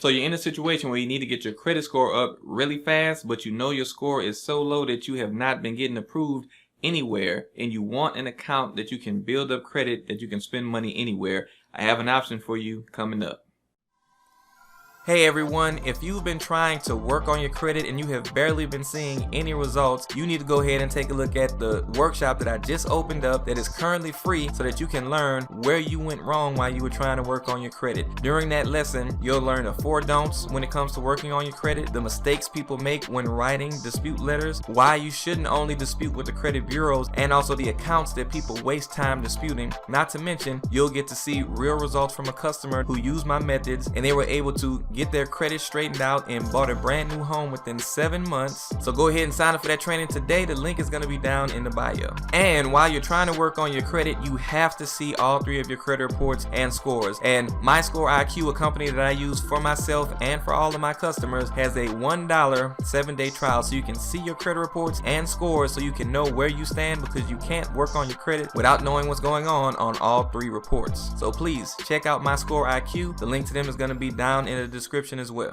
So you're in a situation where you need to get your credit score up really fast, but you know your score is so low that you have not been getting approved anywhere, and you want an account that you can build up credit, that you can spend money anywhere. I have an option for you coming up. Hey everyone, if you've been trying to work on your credit and you have barely been seeing any results, you need to go ahead and take a look at the workshop that I just opened up that is currently free so that you can learn where you went wrong while you were trying to work on your credit. During that lesson, you'll learn the 4 don'ts when it comes to working on your credit, the mistakes people make when writing dispute letters, why you shouldn't only dispute with the credit bureaus, and also the accounts that people waste time disputing. Not to mention, you'll get to see real results from a customer who used my methods and they were able to get their credit straightened out and bought a brand new home within 7 months. So go ahead and sign up for that training today. The link is going to be down in the bio. And while you're trying to work on your credit, you have to see all 3 of your credit reports and scores. And MyScoreIQ, a company that I use for myself and for all of my customers, has a $1 7-day trial so you can see your credit reports and scores so you can know where you stand, because you can't work on your credit without knowing what's going on all 3 reports. So please check out MyScoreIQ. The link to them is going to be down in the description as well.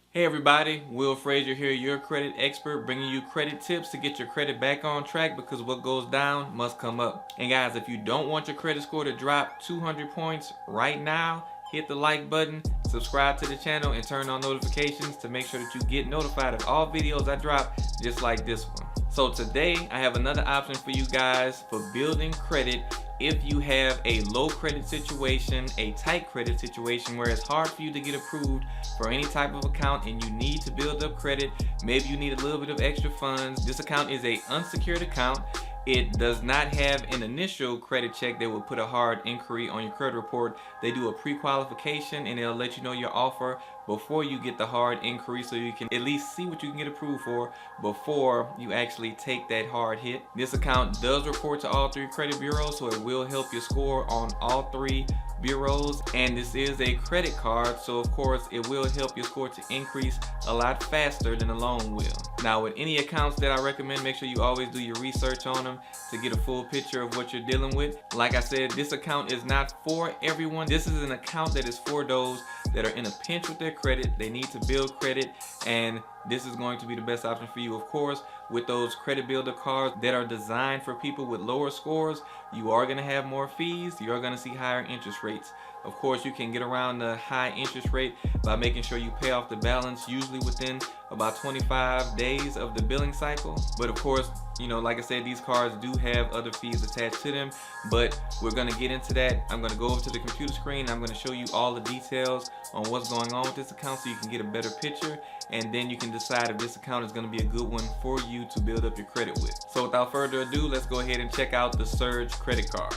Hey everybody, Will Frazier here, your credit expert, bringing you credit tips to get your credit back on track, because what goes down must come up. And guys, if you don't want your credit score to drop 200 points right now, hit the like button, subscribe to the channel, and turn on notifications to make sure that you get notified of all videos I drop just like this one. So today I have another option for you guys for building credit if you have a low credit situation, a tight credit situation where it's hard for you to get approved for any type of account and you need to build up credit. Maybe you need a little bit of extra funds. This account is an unsecured account. It does not have an initial credit check that will put a hard inquiry on your credit report. They do a pre-qualification and they'll let you know your offer before you get the hard inquiry, so you can at least see what you can get approved for before you actually take that hard hit. This account does report to all 3 credit bureaus, so it will help your score on all 3 bureaus. And this is a credit card, so of course it will help your score to increase a lot faster than a loan will. Now with any accounts that I recommend, make sure you always do your research on them to get a full picture of what you're dealing with. Like I said, this account is not for everyone. This is an account that is for those that are in a pinch with their credit. They need to build credit, and this is going to be the best option for you. Of course, with those credit builder cards that are designed for people with lower scores, you are going to have more fees. You are going to see higher interest rates. Of course, you can get around the high interest rate by making sure you pay off the balance, usually within about 25 days of the billing cycle. But of course, you know, like I said, these cards do have other fees attached to them, but we're going to get into that. I'm going to go over to the computer screen. I'm going to show you all the details on what's going on with this account so you can get a better picture, and then you can decide if this account is going to be a good one for you to build up your credit with. So without further ado, let's go ahead and check out the Surge credit card.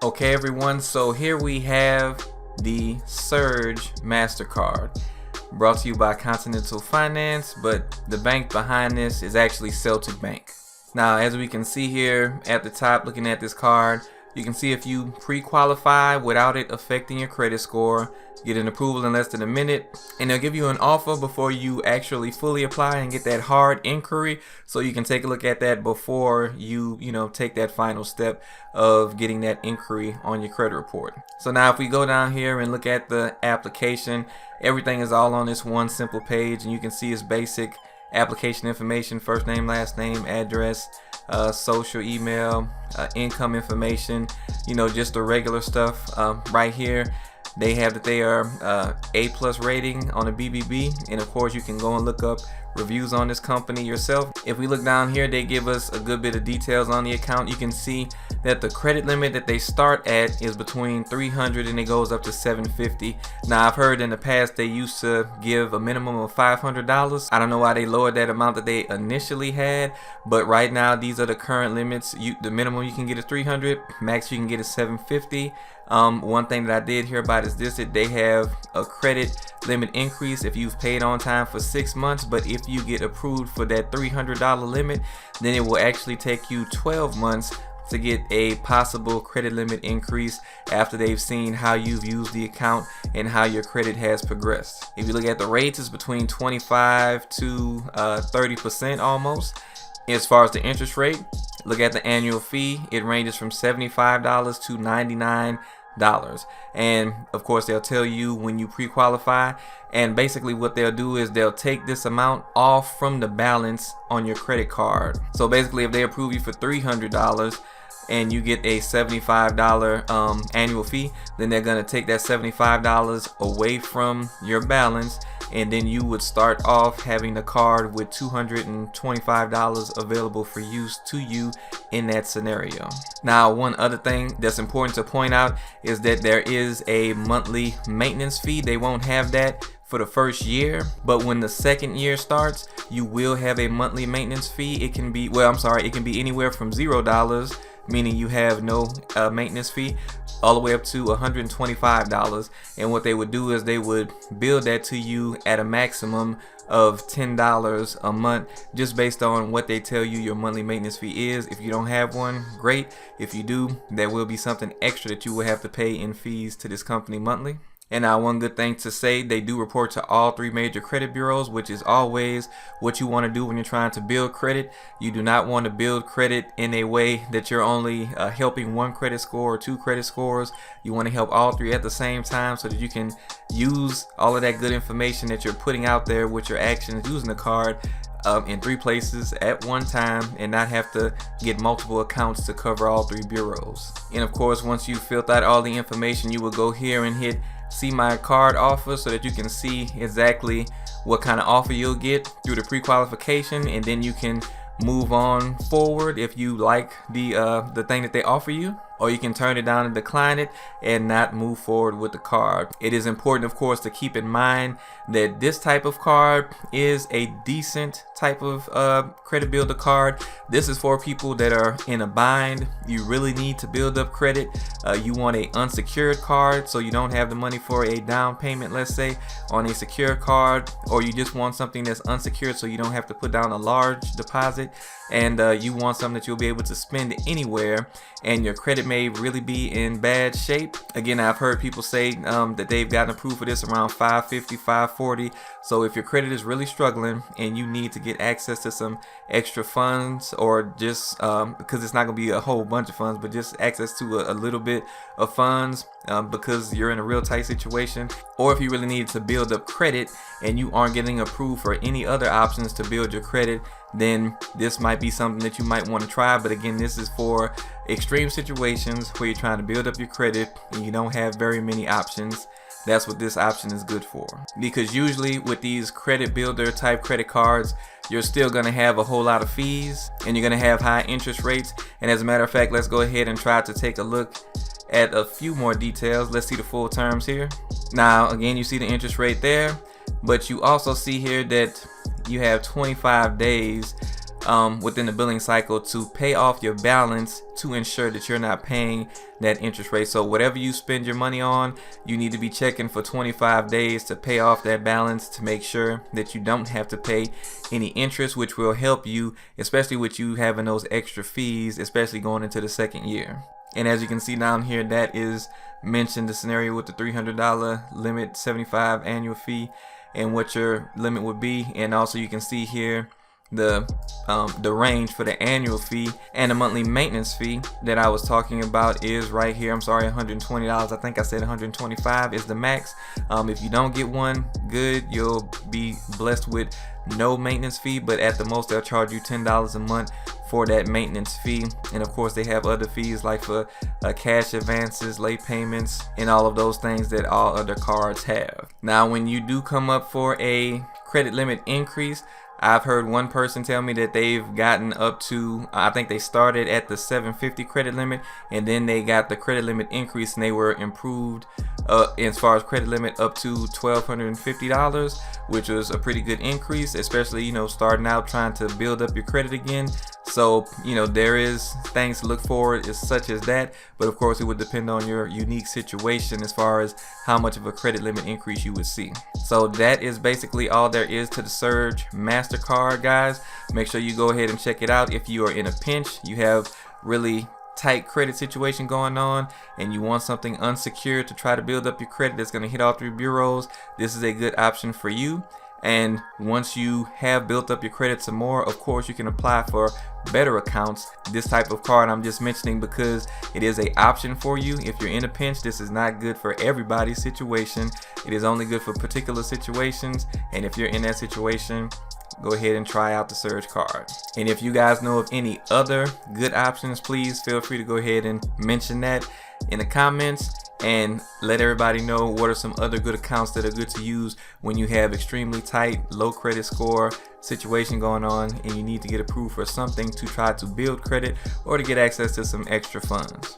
Okay everyone, so here we have the Surge MasterCard, brought to you by Continental Finance, but the bank behind this is actually Celtic Bank. Now, as we can see here at the top, looking at this card, you can see if you pre-qualify without it affecting your credit score, get an approval in less than a minute, and they'll give you an offer before you actually fully apply and get that hard inquiry, so you can take a look at that before you take that final step of getting that inquiry on your credit report. So now if we go down here and look at the application, everything is all on this one simple page, and you can see it's basic application information: first name, last name, address, social, email, income information, just the regular stuff. Right here they have that they are A+ rating on a BBB, and of course you can go and look up reviews on this company yourself. If we look down here, they give us a good bit of details on the account. You can see that the credit limit that they start at is between $300 and it goes up to $750. Now, I've heard in the past they used to give a minimum of $500. I don't know why they lowered that amount that they initially had, but right now these are the current limits. The minimum you can get is $300, max you can get is $750. One thing that I did hear about is this: that they have a credit limit increase if you've paid on time for 6 months, but if you get approved for that $300 limit, then it will actually take you 12 months to get a possible credit limit increase after they've seen how you've used the account and how your credit has progressed. If you look at the rates, it's between 25 to 30% almost. As far as the interest rate, look at the annual fee. It ranges from $75 to $99 And of course they'll tell you when you pre-qualify, and basically what they'll do is they'll take this amount off from the balance on your credit card. So basically if they approve you for $300 and you get a $75 annual fee, then they're going to take that $75 away from your balance, and then you would start off having the card with $225 available for use to you in that scenario. Now, one other thing that's important to point out is that there is a monthly maintenance fee. They won't have that for the first year, but when the second year starts, you will have a monthly maintenance fee. It can be, it can be anywhere from $0, meaning you have no maintenance fee, all the way up to $125. And what they would do is they would bill that to you at a maximum of $10 a month, just based on what they tell you your monthly maintenance fee is. If you don't have one, great. If you do, there will be something extra that you will have to pay in fees to this company monthly. And now, one good thing to say, they do report to all 3 major credit bureaus, which is always what you want to do when you're trying to build credit. You do not want to build credit in a way that you're only helping 1 credit score or 2 credit scores. You want to help all 3 at the same time, so that you can use all of that good information that you're putting out there with your actions using the card in 3 places at one time, and not have to get multiple accounts to cover all 3 bureaus. And of course, once you filled out all the information, you will go here and hit see my card offer, so that you can see exactly what kind of offer you'll get through the pre-qualification, and then you can move on forward if you like the thing that they offer you, or you can turn it down and decline it and not move forward with the card. It is important, of course, to keep in mind that this type of card is a decent type of credit builder card. This is for people that are in a bind. You really need to build up credit. You want a unsecured card, so you don't have the money for a down payment, let's say, on a secure card, or you just want something that's unsecured so you don't have to put down a large deposit, and you want something that you'll be able to spend anywhere, and your credit may really be in bad shape. Again, I've heard people say that they've gotten approved for this around 550, 540. So if your credit is really struggling and you need to get access to some extra funds, or just because it's not going to be a whole bunch of funds, but just access to a little bit of funds because you're in a real tight situation, or if you really need to build up credit and you aren't getting approved for any other options to build your credit, then this might be something that you might want to try. But again, this is for extreme situations where you're trying to build up your credit and you don't have very many options. That's what this option is good for, because usually with these credit builder type credit cards, you're still going to have a whole lot of fees and you're going to have high interest rates. And as a matter of fact, let's go ahead and try to take a look at a few more details. Let's see the full terms here. Now, again, you see the interest rate there, but you also see here that you have 25 days within the billing cycle to pay off your balance, to ensure that you're not paying that interest rate. So whatever you spend your money on, you need to be checking for 25 days to pay off that balance, to make sure that you don't have to pay any interest, which will help you, especially with you having those extra fees, especially going into the second year. And as you can see down here, that is mentioned, the scenario with the $300 limit, 75 annual fee, and what your limit would be. And also you can see here the range for the annual fee, and the monthly maintenance fee that I was talking about is right here. I'm sorry, $120. I think I said $125 is the max. If you don't get one, good, you'll be blessed with no maintenance fee, but at the most they'll charge you $10 a month for that maintenance fee. And of course they have other fees like for cash advances, late payments, and all of those things that all other cards have. Now, when you do come up for a credit limit increase, I've heard one person tell me that they've gotten up to, I think they started at the 750 credit limit, and then they got the credit limit increase and they were improved as far as credit limit up to $1,250, which was a pretty good increase, especially, you know, starting out trying to build up your credit again. So, you know, there is things to look for such as that, but of course it would depend on your unique situation as far as how much of a credit limit increase you would see. So that is basically all there is to the Surge MasterCard, guys. Make sure you go ahead and check it out. If you are in a pinch, you have really tight credit situation going on, and you want something unsecured to try to build up your credit that's going to hit all 3 bureaus, this is a good option for you. And once you have built up your credit some more, of course you can apply for better accounts. This type of card I'm just mentioning because it is an option for you. If you're in a pinch, this is not good for everybody's situation. It is only good for particular situations, and if you're in that situation, go ahead and try out the Surge card. And if you guys know of any other good options, please feel free to go ahead and mention that in the comments and let everybody know what are some other good accounts that are good to use when you have extremely tight, low credit score situation going on and you need to get approved for something to try to build credit or to get access to some extra funds.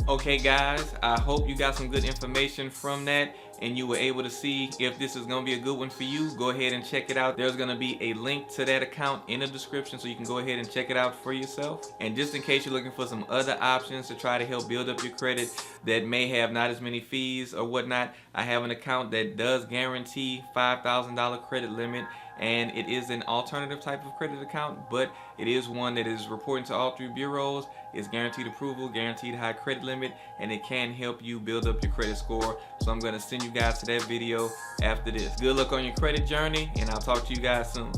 Okay guys, I hope you got some good information from that and you were able to see if this is going to be a good one for you. Go ahead and check it out. There's going to be a link to that account in the description so you can go ahead and check it out for yourself. And just in case you're looking for some other options to try to help build up your credit that may have not as many fees or whatnot, I have an account that does guarantee $5,000 credit limit, and it is an alternative type of credit account, but it is one that is reporting to all 3 bureaus. It's guaranteed approval, guaranteed high credit limit, and it can help you build up your credit score. So I'm going to send you guys to that video after this. Good luck on your credit journey, and I'll talk to you guys soon.